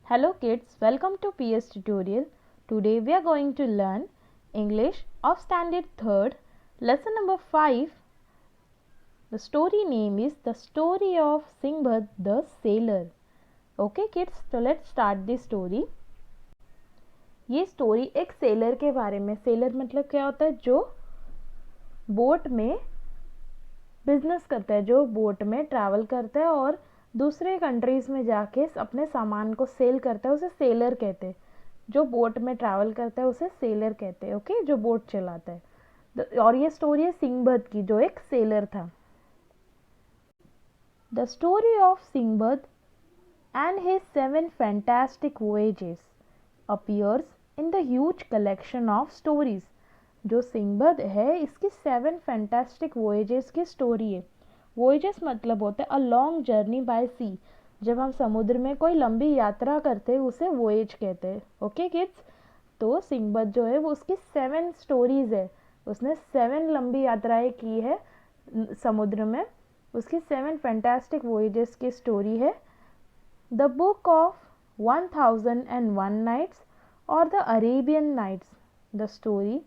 Hello kids, welcome to PS tutorial. Today we are going to learn English of standard 3rd, lesson number 5. The story name is The Story of Singbad the Sailor. Okay kids, so let's start the story. ये story एक seller के बारे में। Seller मतलब क्या होता है? जो बोट में बिजनेस करता है, जो बोट में ट्रैवल करता है और दूसरे कंट्रीज़ में जाके अपने सामान को सेल करता है, उसे सेलर कहते हैं। जो बोट में ट्रैवल करता है उसे सेलर कहते हैं। ओके, जो बोट चलाता है। और ये स्टोरी है सिंघबद की, जो एक सेलर था। The story of Sinbad and his 7 fantastic voyages appears in the huge collection of stories. जो सिंघबद है, इसकी 7 फैंटास्टिक वोएजेस की स्टोरी है। वोएजेस मतलब होता है अ लॉन्ग जर्नी बाय सी। जब हम समुद्र में कोई लंबी यात्रा करते हैं उसे वोएज कहते हैं। ओके किड्स, तो सिंघबद जो है वो उसकी 7 स्टोरीज है। उसने 7 लंबी यात्राएं की है समुद्र में। उसकी 7 फैंटास्टिक वोएजेस की स्टोरी है। The Book of 1001 Nights or the Arabian Nights. The story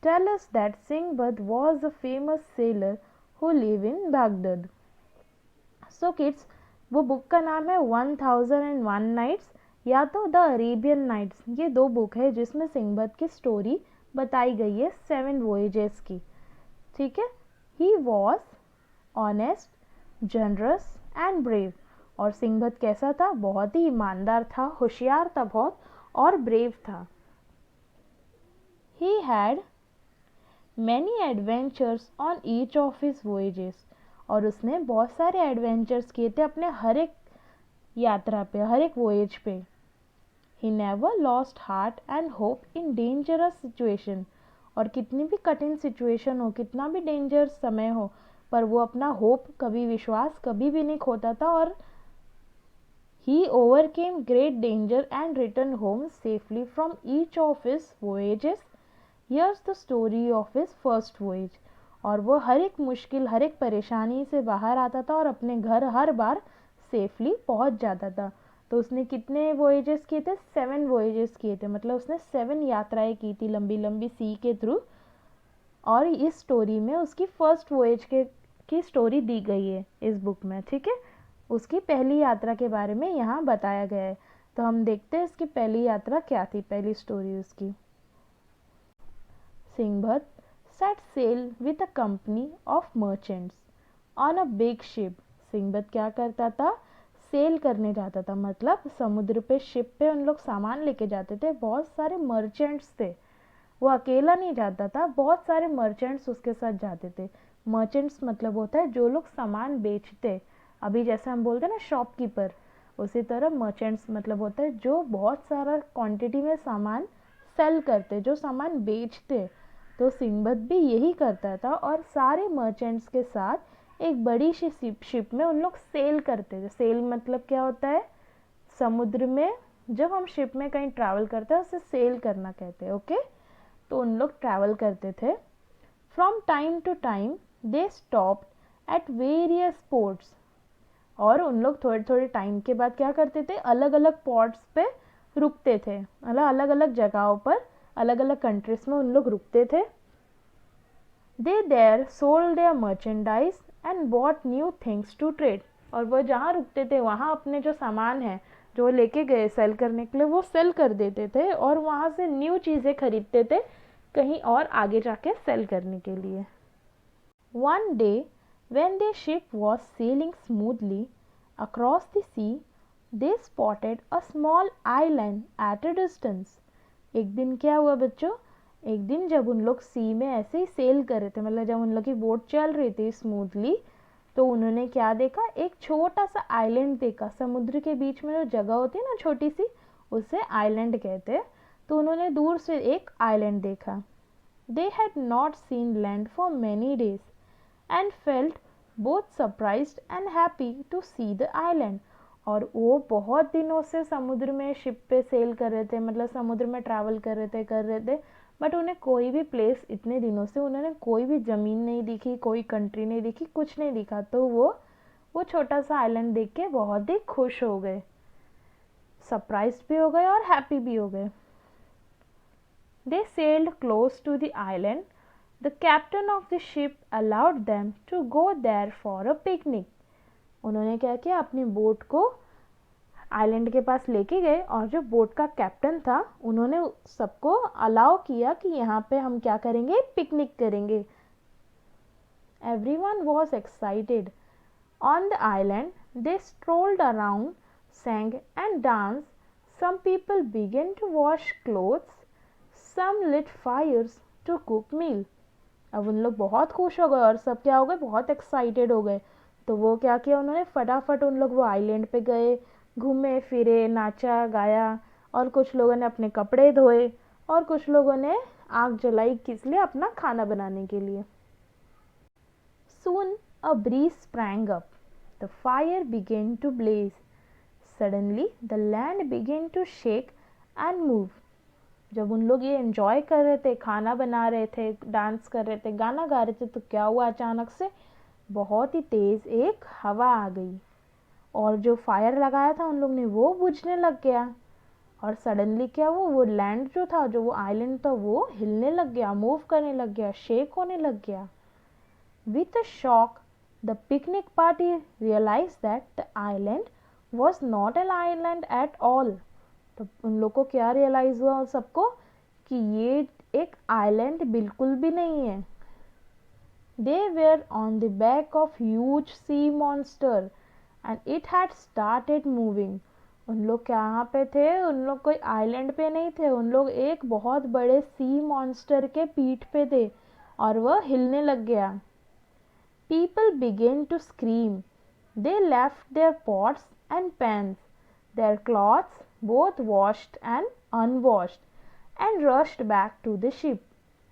tells us that Singbad was a famous sailor who lived in Baghdad. So kids, वो बुक का नाम है 1001 Nights या तो द अरेबियन नाइट्स। ये दो बुक है जिसमें सिंघबद की स्टोरी बताई गई है 7 वोएजेस की। ठीक है। He was honest, generous and brave. और सिंघबद कैसा था? बहुत ही ईमानदार था, होशियार था बहुत, और ब्रेव था। He had many adventures on each of his voyages. और उसने बहुत सारे एडवेंचर्स किए थे अपने हर एक यात्रा पे, हर एक वोएज पे। He never lost heart and hope in dangerous situation. और कितनी भी कठिन सिचुएशन हो, कितना भी डेंजरस समय हो, पर वो अपना होप कभी, विश्वास कभी भी नहीं खोता था। और he overcame great danger and returned home safely from each of his voyages. Here's the story of his first voyage. और वो हर एक मुश्किल, हर एक परेशानी से बाहर आता था और अपने घर हर बार सेफली पहुंच जाता था। तो उसने कितने वोएजेस किए थे? 7 वोएजेस किए थे। मतलब उसने 7 यात्राएं की थी लंबी लंबी सी के थ्रू। और इस स्टोरी में उसकी फर्स्ट वोएज की स्टोरी दी गई है इस बुक में। ठीक है, उसकी पहली यात्रा के बारे में यहाँ बताया गया है। तो हम देखते हैं इसकी पहली यात्रा क्या थी, पहली स्टोरी उसकी। Sinbad set sail with a company of merchants on a big ship. Sinbad क्या करता था? सेल करने जाता था, मतलब समुद्र पे शिप पे उन लोग सामान लेके जाते थे। बहुत सारे मर्चेंट्स थे, वो अकेला नहीं जाता था, बहुत सारे मर्चेंट्स उसके साथ जाते थे। मर्चेंट्स मतलब होता है जो लोग सामान बेचते। अभी जैसे हम बोलते हैं ना शॉपकीपर, उसी तरह मर्चेंट्स मतलब होता है जो बहुत सारा क्वांटिटी में सामान सेल करते, जो सामान बेचते। तो सिंघबद भी यही करता था और सारे मर्चेंट्स के साथ एक बड़ी सी शिप में उन लोग सेल करते थे। सेल मतलब क्या होता है? समुद्र में जब हम शिप में कहीं ट्रैवल करते हैं उसे सेल करना कहते हैं। ओके, तो उन लोग ट्रैवल करते थे। From time to time they stopped at various ports. और उन लोग थोड़े थोड़े टाइम के बाद क्या करते थे? अलग अलग पोर्ट्स पे रुकते थे। मतलब अलग अलग जगहों पर, अलग अलग कंट्रीज में उन लोग रुकते थे। They there sold their merchandise and bought new things to trade. और वो जहाँ रुकते थे वहाँ अपने जो सामान है जो लेके गए सेल करने के लिए, वो सेल कर देते थे और वहाँ से न्यू चीज़ें खरीदते थे कहीं और आगे जाके सेल करने के लिए। One day when their ship was sailing smoothly across the sea, they spotted a small island at a distance. एक दिन क्या हुआ बच्चों? एक दिन जब उन लोग सी में ऐसे ही सेल कर रहे थे, मतलब जब उन लोग की बोट चल रही थी स्मूथली, तो उन्होंने क्या देखा? एक छोटा सा आइलैंड देखा। समुद्र के बीच में जो जगह होती है ना छोटी सी, उसे आइलैंड कहते हैं। तो उन्होंने दूर से एक आइलैंड देखा। They had not seen land for many days and felt both surprised and happy to see the island. और वो बहुत दिनों से समुद्र में शिप पे सेल कर रहे थे, मतलब समुद्र में ट्रैवल कर रहे थे, बट उन्हें कोई भी प्लेस, इतने दिनों से उन्होंने कोई भी ज़मीन नहीं दिखी, कोई कंट्री नहीं दिखी, कुछ नहीं दिखा। तो वो छोटा सा आइलैंड देख के बहुत ही खुश हो गए। सरप्राइज भी हो गए और हैप्पी भी हो गए। They sailed close to the island. The captain of the ship allowed them to go there for a picnic. उन्होंने क्या किया, अपनी बोट को आइलैंड के पास लेके गए और जो बोट का कैप्टन था उन्होंने सबको अलाउ किया कि यहाँ पे हम क्या करेंगे, पिकनिक करेंगे। Everyone was excited. On the island they strolled around, sang and danced. Some people began to wash clothes. Some lit fires to cook meal. अब उन लोग बहुत खुश हो गए और सब क्या हो गए, बहुत एक्साइटेड हो गए। तो वो क्या किया, उन्होंने फटाफट उन लोग वो आइलैंड पे गए, घूमे फिरे, नाचा गाया, और कुछ लोगों ने अपने कपड़े धोए और कुछ लोगों ने आग जलाई, किस लिए, अपना खाना बनाने के लिए। Soon a breeze sprang up. The fire began to blaze. Suddenly the land began to shake and move. जब उन लोग ये एंजॉय कर रहे थे, खाना बना रहे थे, डांस कर रहे थे, गाना गा रहे थे, तो क्या हुआ, अचानक से बहुत ही तेज़ एक हवा आ गई और जो फायर लगाया था उन लोग ने वो बुझने लग गया। और सडनली क्या हुआ, वो लैंड जो था, जो वो आइलैंड था, वो हिलने लग गया, मूव करने लग गया, शेक होने लग गया। With a shock, the picnic party realized that the island was not an island at all. तो उन लोग को क्या रियलाइज हुआ सबको कि ये एक आइलैंड बिल्कुल भी नहीं है। They were on the back of huge sea monster and it had started moving. उन लोग कहाँ पे थे, उन लोग कोई आइलैंड पे नहीं थे, उन लोग एक बहुत बड़े सी मॉन्स्टर के पीठ पे थे और वह हिलने लग गया। People began to scream. They left their pots and pans, their clothes, both washed and unwashed, and rushed back to the ship.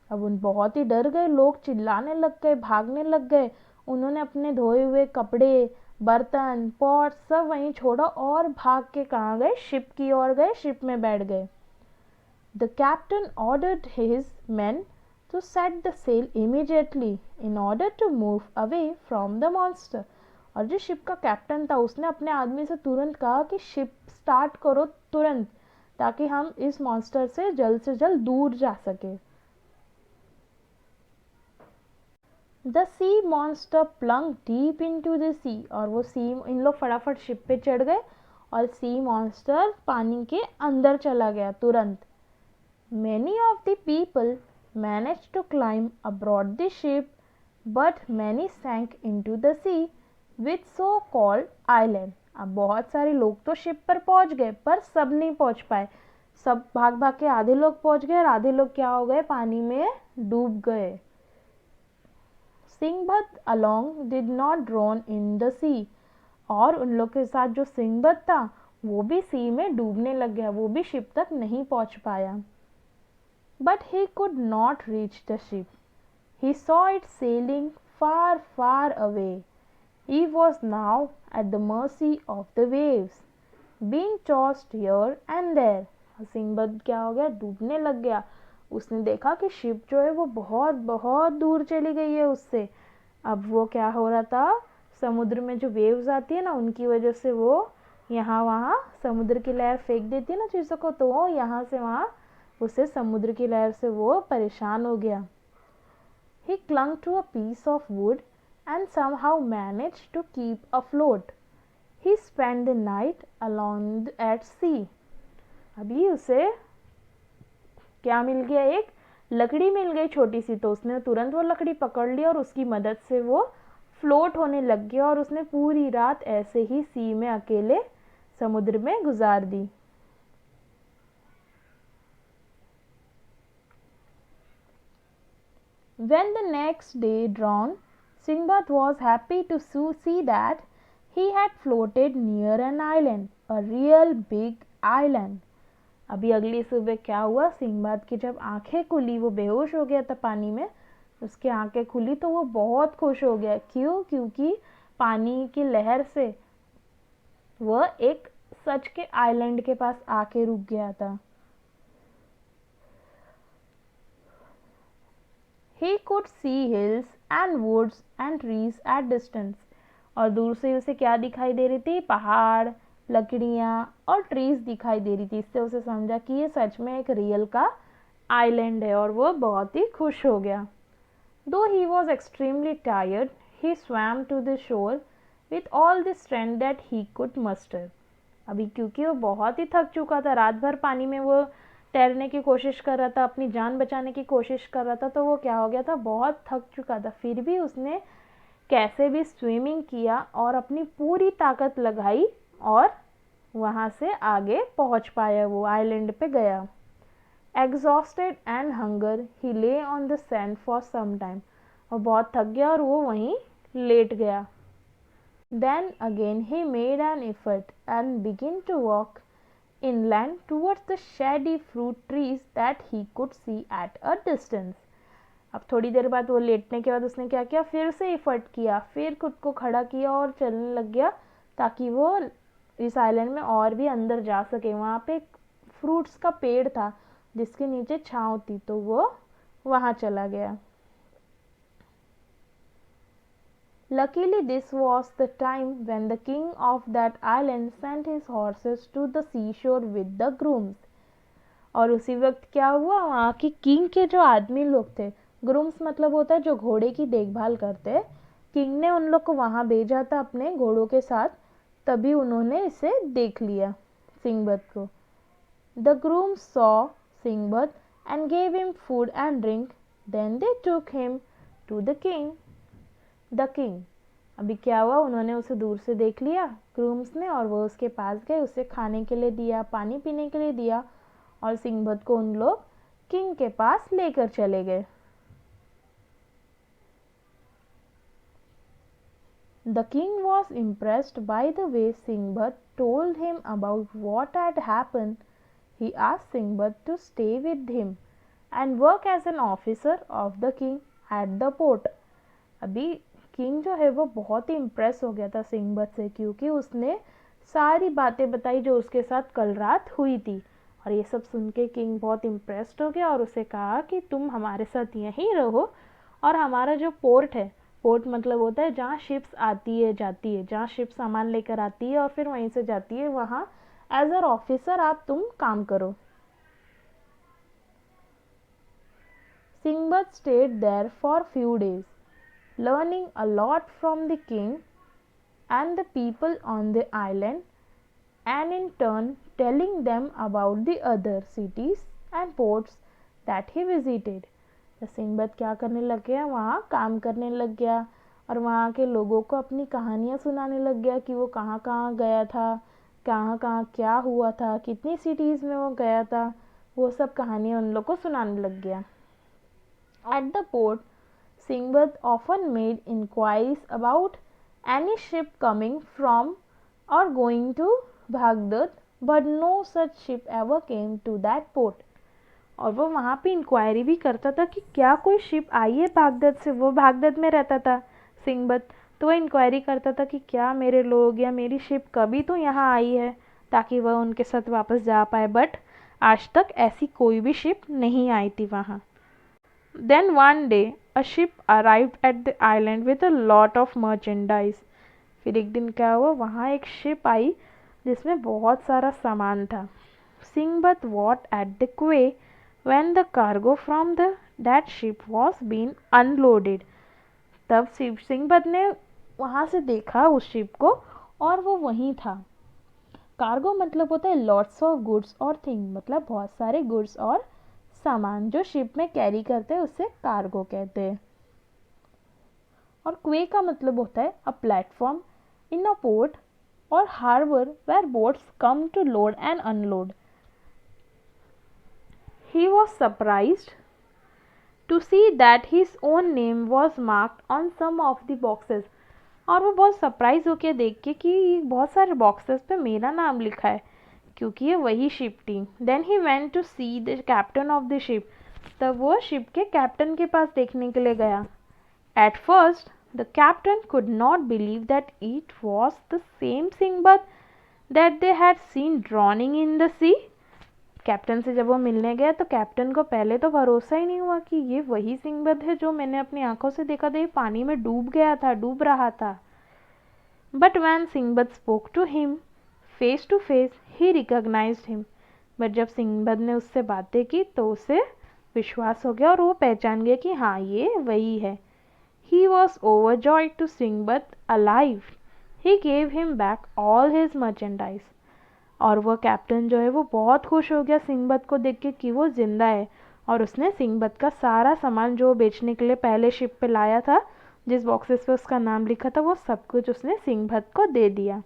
अब उन बहुत ही डर गए लोग, चिल्लाने लग गए, भागने लग गए। उन्होंने अपने धोए हुए कपड़े, बर्तन, पॉट सब वहीं छोड़ा और भाग के कहाँ गए, शिप की ओर गए, शिप में बैठ गए। The captain ordered his men to set the sail immediately in order to move away from the monster. और जो शिप का कैप्टन था उसने अपने आदमी से तुरंत कहा कि शिप स्टार्ट करो तुरंत, ताकि हम इस मॉन्स्टर से जल्द दूर जा सके। The sea monster plunge deep into the sea. और वो सी, इन लोग फटाफट शिप पे चढ़ गए और सी मॉन्स्टर पानी के अंदर चला गया तुरंत। Many of the people managed to climb aboard the ship, but many sank into the sea with so-called island. अब बहुत सारे लोग तो शिप पर पहुंच गए पर सब नहीं पहुंच पाए। सब भाग भाग के आधे लोग पहुंच गए और आधे लोग क्या हो गए, पानी में डूब गए। सिंहबद along did not drown in the sea. और उन लोग के साथ जो सिंहबद था वो भी सी में डूबने लग गया, वो भी शिप तक नहीं पहुंच पाया। But he could not reach the ship. He saw it sailing far, far away. He was now at the mercy of the waves, being tossed here and there. सिंहबद क्या हो गया, डूबने लग गया। उसने देखा कि शिप जो है वो बहुत बहुत दूर चली गई है उससे। अब वो क्या हो रहा था, समुद्र में जो वेव्स आती है ना, उनकी वजह से वो यहाँ वहाँ समुद्र की लहर फेंक देती है ना चीज़ों को, तो वो यहाँ से वहाँ उससे समुद्र की लहर से वो परेशान हो गया। He clung to a piece of wood and somehow managed to keep afloat. He spent the night alone at sea. अभी उसे क्या मिल गया, एक लकड़ी मिल गई छोटी सी, तो उसने तुरंत वो लकड़ी पकड़ ली और उसकी मदद से वो फ्लोट होने लग गया और उसने पूरी रात ऐसे ही सी में अकेले समुद्र में गुजार दी। When the next day dawned, Sinbad was happy to see that he had floated near an island, a real big island. अभी अगली सुबह क्या हुआ, सिंबद की जब आंखें खुली, वो बेहोश हो गया था पानी में, उसकी आंखें खुली तो वो बहुत खुश हो गया। क्यों? क्योंकि पानी की लहर से वह एक सच के आइलैंड के पास आके रुक गया था। He could see hills and woods and trees at distance. और दूर से उसे क्या दिखाई दे रही थी, पहाड़, लकड़ियाँ और ट्रीज दिखाई दे रही थी। इससे उसे समझा कि ये सच में एक रियल का आइलैंड है और वो बहुत ही खुश हो गया। Though he was extremely tired, he swam to the shore with all the strength that he could muster. अभी क्योंकि वो बहुत ही थक चुका था, रात भर पानी में वो तैरने की कोशिश कर रहा था, अपनी जान बचाने की कोशिश कर रहा था, तो वो क्या हो गया था, बहुत थक चुका था। फिर भी उसने कैसे भी स्विमिंग किया और अपनी पूरी ताकत लगाई और वहाँ से आगे पहुँच पाया, वो आइलैंड पे गया। Exhausted and hunger, he lay on the sand for some time. वो बहुत थक गया और वो वहीं लेट गया। Then again he made an effort and began to walk inland towards the shady fruit trees that he could see at a distance. अब थोड़ी देर बाद वो लेटने के बाद उसने क्या किया, फिर से एफर्ट किया, फिर खुद को खड़ा किया और चलने लग गया ताकि वो इस आइलैंड में और भी अंदर जा सके। वहाँ पे एक फ्रूट्स का पेड़ था जिसके नीचे छाँव थी, तो वो वहाँ चला गया। Luckily this was the time when the king of that island sent his horses to the seashore with the grooms. और उसी वक्त क्या हुआ, वहाँ की किंग के जो आदमी लोग थे, ग्रूम्स मतलब होता है जो घोड़े की देखभाल करते हैं, किंग ने उन लोग को वहाँ भेजा था अपने घोड़ों के साथ, तभी उन्होंने इसे देख लिया सिंबद को। The grooms saw Sinbad and gave him food and drink. Then they took him to the king. The king. अभी क्या हुआ, उन्होंने उसे दूर से देख लिया ग्रूम्स ने और वो उसके पास गए, उसे खाने के लिए दिया, पानी पीने के लिए दिया और सिंबद को उन लोग किंग के पास लेकर चले गए। The king was impressed by the way Sinbad told him about what had happened. He asked Sinbad to stay with him and work as an officer of the king at the port. अभी king जो है वो बहुत ही impress हो गया था सिंबद से, क्योंकि उसने सारी बातें बताई जो उसके साथ कल रात हुई थी। और ये सब सुन के किंग बहुत इम्प्रेस्ड हो गया और उसे कहा कि तुम हमारे साथ यहीं रहो और हमारा जो पोर्ट है, पोर्ट मतलब होता है जहाँ शिप्स आती है जाती है, जहाँ शिप सामान लेकर आती है और फिर वहीं से जाती है, वहाँ एज अ ऑफिसर आप तुम काम करो। Sinbad stayed there for few days, learning a lot from the king and the people on the island, and in turn telling them about the other cities and ports that he visited. सिंबद क्या करने लग गया, वहाँ काम करने लग गया और वहाँ के लोगों को अपनी कहानियाँ सुनाने लग गया कि वो कहाँ कहाँ गया था, कहाँ कहाँ क्या हुआ था, कितनी सिटीज़ में वो गया था, वो सब कहानियाँ उन लोग को सुनाने लग गया। At the port, Sinbad often made inquiries about any ship coming from or going to Baghdad, but no such ship ever came to that port. और वो वहाँ पे इंक्वायरी भी करता था कि क्या कोई शिप आई है बागदाद से। वो बागदाद में रहता था सिंबद, तो वो इंक्वायरी करता था कि क्या मेरे लोग या मेरी शिप कभी तो यहाँ आई है ताकि वह उनके साथ वापस जा पाए, बट आज तक ऐसी कोई भी शिप नहीं आई थी वहाँ। Then one day a ship arrived at the island with a lot of merchandise. फिर एक दिन क्या हुआ, वहाँ एक शिप आई जिसमें बहुत सारा सामान था। Sinbad was at the quay when the cargo from that ship was being unloaded. तब सिंबद ने वहाँ से देखा उस शिप को और वो वहीं था। कार्गो मतलब होता है लॉट्स ऑफ गुड्स और थिंग, मतलब बहुत सारे गुड्स और सामान जो शिप में कैरी करते हैं उसे कार्गो कहते हैं। और क्वे का मतलब होता है a platform in a port or harbour where boats come to load and unload. He was surprised to see that his own name was marked on some of the boxes. और वो बहुत सरप्राइज होकर देख के कि बहुत सारे boxes पे मेरा नाम लिखा है, क्योंकि ये वही शिप थी। Then he went to see the captain of the ship. तब वो शिप के कैप्टन के पास देखने के लिए गया। At first the captain could not believe that it was the same Sinbad that they had seen drowning in the sea. Captain से जब वो मिलने गया तो कैप्टन को पहले तो भरोसा ही नहीं हुआ कि ये वही सिंबद है जो मैंने अपनी आंखों से देखा था, ये पानी में डूब गया था, डूब रहा था। But when Sinbad spoke to him face to face he recognised him, but जब सिंबद ने उससे बातें की तो उसे विश्वास हो गया और वो पहचान गया कि हाँ ये वही है। He was overjoyed to Singbad alive. He gave him back all his merchandise. और वो कैप्टन जो है वो बहुत खुश हो गया सिंबद को देख के कि वो जिंदा है, और उसने सिंबद का सारा सामान जो बेचने के लिए पहले शिप पे लाया था, जिस बॉक्सेस पे उसका नाम लिखा था, वो सब कुछ उसने सिंबद को दे दिया।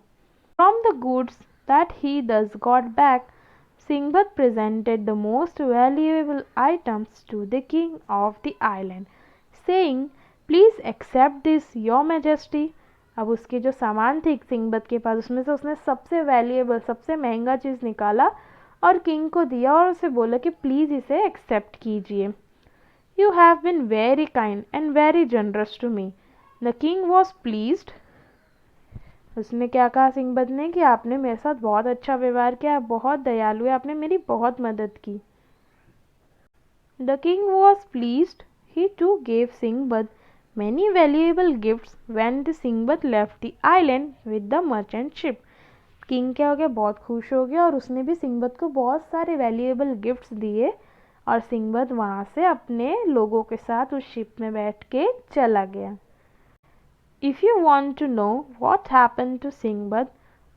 From the goods that he thus got back, Singbad presented the most valuable items to the king of the island, saying, "Please accept this, your majesty." अब उसके जो सामान थे सिंबद के पास, उसमें से उसने सबसे वैल्यूएबल, सबसे महंगा चीज़ निकाला और किंग को दिया और उसे बोला कि प्लीज़ इसे एक्सेप्ट कीजिए। "You have been very kind and very generous to me." The king was pleased. उसने क्या कहा सिंबद ने कि आपने मेरे साथ बहुत अच्छा व्यवहार किया, आप बहुत दयालु है, आपने मेरी बहुत मदद की। The king was pleased. He too gave Singbad many valuable gifts when the Singbad left the island with the merchant ship. King क्या हो गया, बहुत खुश हो गया और उसने भी सिंबद को बहुत सारे वैल्यूएबल गिफ्ट्स दिए और सिंबद वहाँ से अपने लोगों के साथ उस शिप में बैठ के चला गया। If you want to know what happened to Singbad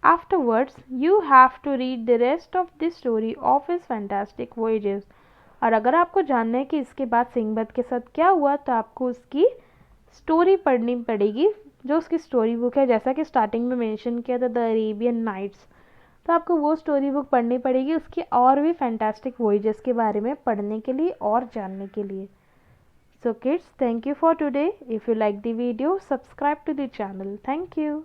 afterwards, you have to read the rest of the story of his fantastic voyages. और अगर आपको जानना है कि इसके बाद सिंबद के साथ क्या हुआ, तो आपको उसकी स्टोरी पढ़नी पड़ेगी, जो उसकी स्टोरी बुक है। जैसा कि स्टार्टिंग में मेंशन किया था, द अरेबियन नाइट्स, तो आपको वो स्टोरी बुक पढ़नी पड़ेगी उसकी और भी फैंटास्टिक वॉयजेस के बारे में पढ़ने के लिए और जानने के लिए। So kids, thank you for today. If you like the video, subscribe to the channel. Thank you.